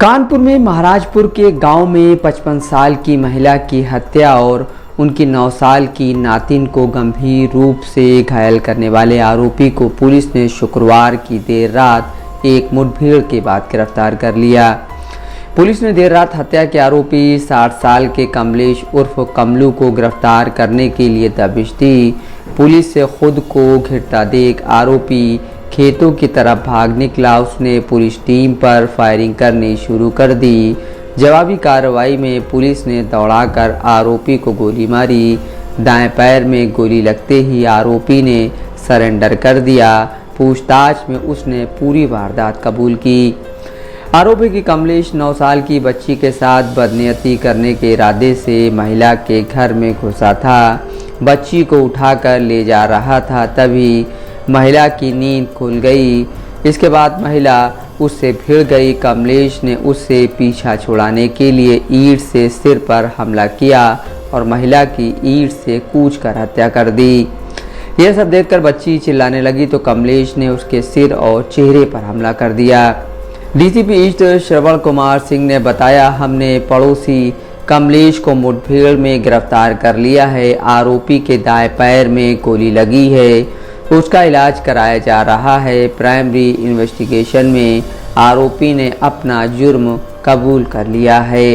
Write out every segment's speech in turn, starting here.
कानपुर में महाराजपुर के गांव में 55 साल की महिला की हत्या और उनकी 9 साल की नातिन को गंभीर रूप से घायल करने वाले आरोपी को पुलिस ने शुक्रवार की देर रात एक मुठभेड़ के बाद गिरफ्तार कर लिया। पुलिस ने देर रात हत्या के आरोपी 60 साल के कमलेश उर्फ कमलू को गिरफ्तार करने के लिए दबिश दी। पुलिस से खुद को घिरता देख आरोपी खेतों की तरफ भाग निकला। उसने पुलिस टीम पर फायरिंग करनी शुरू कर दी। जवाबी कार्रवाई में पुलिस ने दौड़ाकर आरोपी को गोली मारी। दाएं पैर में गोली लगते ही आरोपी ने सरेंडर कर दिया। पूछताछ में उसने पूरी वारदात कबूल की। आरोपी की कमलेश 9 साल की बच्ची के साथ बदनियती करने के इरादे से महिला के घर में घुसा था। बच्ची को उठाकर ले जा रहा था, तभी महिला की नींद खुल गई। इसके बाद महिला उससे भिड़ गई। कमलेश ने उससे पीछा छुड़ाने के लिए ईंट से सिर पर हमला किया और महिला की ईंट से कूचकर हत्या कर दी। यह सब देखकर बच्ची चिल्लाने लगी तो कमलेश ने उसके सिर और चेहरे पर हमला कर दिया। डीसीपी ईस्ट श्रवण कुमार सिंह ने बताया, हमने पड़ोसी कमलेश को मुठभेड़ में गिरफ्तार कर लिया है। आरोपी के दाएं पैर में गोली लगी है, उसका इलाज कराया जा रहा है। प्राइमरी इन्वेस्टिगेशन में आरोपी ने अपना जुर्म कबूल कर लिया है।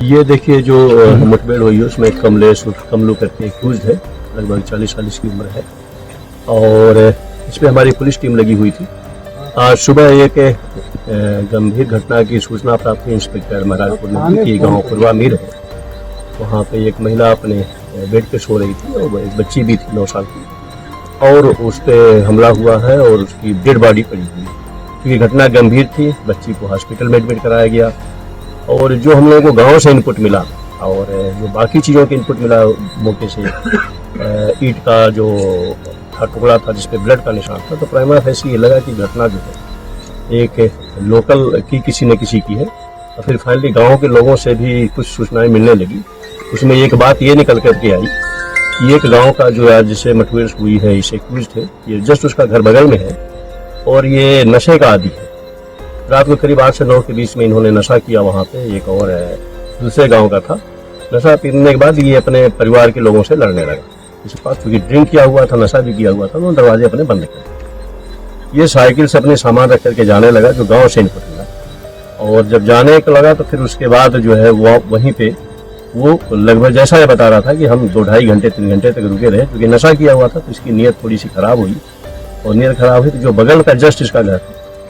ये देखिए जो मुठभेड़ हुई है उसमें कमलेश कमलू करके एक्यूज्ड है, लगभग 40 साल की उम्र है और इसमें हमारी पुलिस टीम लगी हुई थी। आज सुबह एक गंभीर घटना की सूचना प्राप्त हुई इंस्पेक्टर महाराजपुर में कि गाँव पुरवा मीर है, वहाँ पे एक महिला अपने बेड पे सो रही थी और एक बच्ची भी थी 9 साल की और उस पर हमला हुआ है और उसकी डेड बॉडी पड़ी हुई। क्योंकि घटना गंभीर थी, बच्ची को हॉस्पिटल में एडमिट कराया गया और जो हम लोगों को गांव से इनपुट मिला और जो बाकी चीज़ों के इनपुट मिला मौके से ईंट का जो टुकड़ा था जिसपे ब्लड का निशान था, तो प्राइमरी फेसी ये लगा कि घटना जो है एक लोकल की किसी न किसी की है। और फिर फाइनली गाँव के लोगों से भी कुछ सूचनाएं मिलने लगी। उसमें एक बात ये निकल करके आई कि एक गांव का जो आज जिसे मुठभेड़ हुई है, इसे एक्यूज्ड है, ये जस्ट उसका घर बगल में है और ये नशे का आदी है। रात को करीब 8 से 9 के बीच में इन्होंने नशा किया वहाँ पे, एक और दूसरे गांव का था। नशा पीने के बाद ये अपने परिवार के लोगों से लड़ने लगा। इस बात क्योंकि ड्रिंक किया हुआ था, नशा भी किया हुआ था, उन्होंने दरवाजे अपने बंद कर दिए। ये साइकिल से अपने सामान रख करके जाने लगा जो गाँव से इनपुट मिला और जब जाने को लगा तो फिर उसके बाद जो है वो वहीं पे वो लगभग जैसा ये बता रहा था कि हम 2-2.5 घंटे 3 घंटे तक रुके रहे क्योंकि नशा किया हुआ था, तो इसकी नीयत थोड़ी सी खराब हुई और नीयत खराब हुई तो जो बगल का जस्ट इसका घर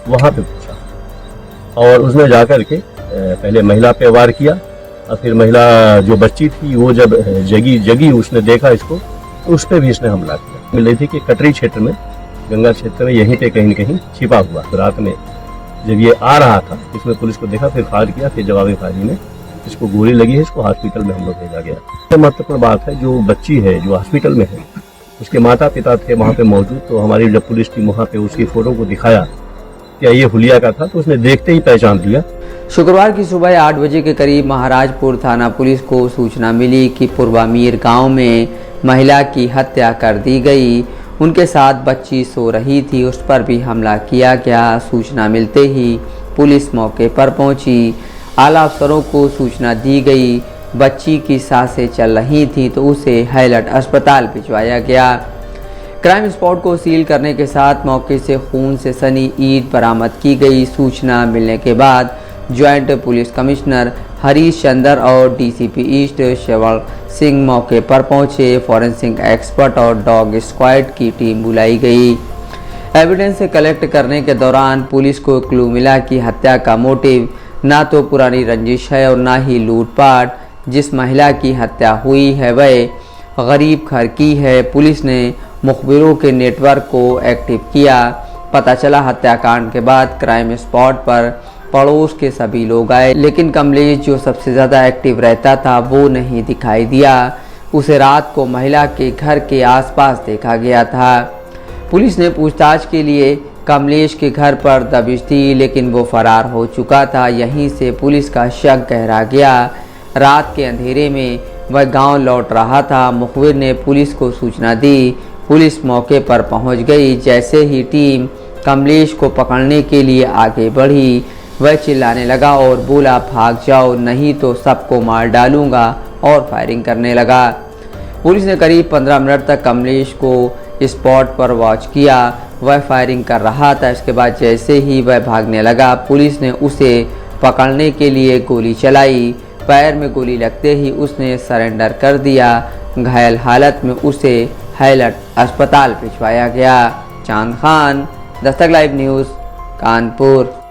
वहाँ पे पहुंचा और उसने जाकर के पहले महिला पे वार किया और फिर महिला जो बच्ची थी वो जब जगी उसने देखा इसको तो उस पर भी इसने हमला किया। मिल रही थी कि कटरी क्षेत्र में, गंगा क्षेत्र में यहीं पे कहीं न कहीं छिपा हुआ। तो रात में जब ये आ रहा था इसमें पुलिस को देखा, फिर फायर किया, फिर जवाबी फायरिंग में इसको गोली लगी है, इसको हॉस्पिटल में हम लोग भेजा गया। तो महत्वपूर्ण बात है, जो बच्ची है जो हॉस्पिटल में है उसके माता पिता थे वहाँ पे मौजूद, तो हमारी जब पुलिस टीम वहाँ पे उसकी फोटो को दिखाया क्या ये हुलिया का था, तो उसने देखते ही पहचान लिया। शुक्रवार की सुबह 8 बजे के करीब महाराजपुर थाना पुलिस को सूचना मिली कि पुरवामीर गांव में महिला की हत्या कर दी गई। उनके साथ बच्ची सो रही थी, उस पर भी हमला किया गया। सूचना मिलते ही पुलिस मौके पर पहुंची। आला अफसरों को सूचना दी गई। बच्ची की सांसें चल रही थीं तो उसे हैलट अस्पताल भिजवाया गया। क्राइम स्पॉट को सील करने के साथ मौके से खून से सनी ईंट बरामद की गई। सूचना मिलने के बाद joint police commissioner Harish Chandra और डीसीपी ईस्ट श्रवण सिंह मौके पर पहुंचे। फॉरेंसिक एक्सपर्ट और डॉग स्क्वाड की टीम बुलाई गई। एविडेंस कलेक्ट करने के दौरान पुलिस को क्लू मिला कि हत्या का मोटिव ना तो पुरानी रंजिश है और ना ही लूटपाट। जिस महिला की हत्या हुई है वह गरीब घर की है। पुलिस ने मुखबिरों के नेटवर्क को एक्टिव किया। पता चला हत्याकांड के बाद क्राइम स्पॉट पर पड़ोस के सभी लोग आए, लेकिन कमलेश जो सबसे ज़्यादा एक्टिव रहता था वो नहीं दिखाई दिया। उसे रात को महिला के घर के आसपास देखा गया था। पुलिस ने पूछताछ के लिए कमलेश के घर पर दबिश दी, लेकिन वो फरार हो चुका था। यहीं से पुलिस का शक गहरा गया। रात के अंधेरे में वह गांव लौट रहा था। मुखबिर ने पुलिस को सूचना दी। पुलिस मौके पर पहुंच गई। जैसे ही टीम कमलेश को पकड़ने के लिए आगे बढ़ी, वह चिल्लाने लगा और बोला, भाग जाओ नहीं तो सबको मार डालूंगा, और फायरिंग करने लगा। पुलिस ने करीब 15 मिनट तक कमलेश को स्पॉट पर वॉच किया। वह फायरिंग कर रहा था। इसके बाद जैसे ही वह भागने लगा, पुलिस ने उसे पकड़ने के लिए गोली चलाई। पैर में गोली लगते ही उसने सरेंडर कर दिया। घायल हालत में उसे हैलट अस्पताल भिजवाया गया। चांद खान, दस्तक लाइव न्यूज़, कानपुर।